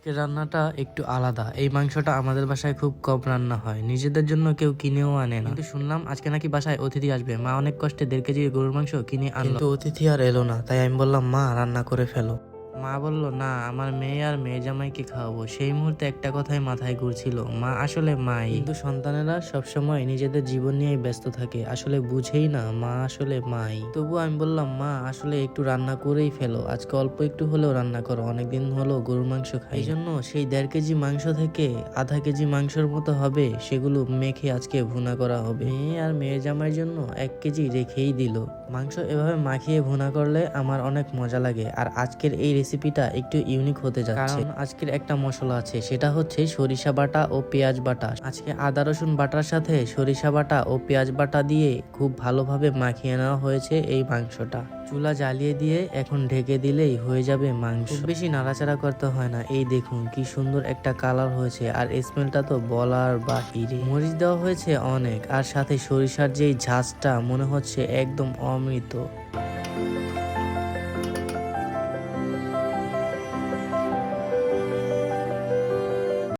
আজকের রান্নাটা একটু আলাদা। এই মাংসটা আমাদের বাসায় খুব কম রান্না হয়, নিজেদের জন্য কেউ কিনেও আনে না। কিন্তু শুনলাম আজকে নাকি বাসায় অতিথি আসবে, মা অনেক কষ্টে 1.5 কেজি গরুর মাংস কিনে আনলো, কিন্তু অতিথি আর এলো না। তাই আমি বললাম মা রান্না করে ফেলো। মা বলল না, আমার মেয়ে আর মেয়ে জামাইকে খাওয়াবো। সেই মুহূর্তে একটা কথাই মাথায় ঘুরছিল, মা আসলে মাই, কিন্তু সন্তানেরা সবসময় নিজেদের জীবন নিয়েই ব্যস্ত থাকে, আসলে বুঝেই না মা আসলে মাই। তবু আমি বললাম মা আসলে একটু রান্না করেই ফেলো, আজকে অল্প একটু হলেও রান্না করো, অনেকদিন হলো গরুর মাংস খাই। এই জন্য সেই 1.5 কেজি মাংস থেকে আধা কেজি মাংসের মতো হবে, সেগুলো মেখে আজকে ভুনা করা হবে। মেয়ে আর মেয়ের জামাইয়ের জন্য 1 কেজি রেখেই দিল। মাংস এভাবে মাখিয়ে ভুনা করলে আমার অনেক মজা লাগে। আর আজকের এই রেসিপিটা একটু ইউনিক হতে যাচ্ছে, কারণ আজকের একটা মশলা আছে, সেটা হচ্ছে সরিষা বাটা ও পেঁয়াজ বাটা। আজকে আদা রসুন বাটার সাথে সরিষা বাটা ও পেঁয়াজ বাটা দিয়ে খুব ভালোভাবে মাখিয়ে নেওয়া হয়েছে এই মাংসটা। চুলা জ্বালিয়ে দিয়ে এখন ঢেকে দিলেই হয়ে যাবে মাংস, খুব বেশি নাড়াচাড়া করতে হয় না। এই দেখুন কি সুন্দর একটা কালার হয়েছে, আর স্মেলটা তো বলার বাহিরে। মরিচ দেওয়া হয়েছে অনেক, আর সাথে সরিষার যেই ঝাঁজটা মনে হচ্ছে একদম অমৃত।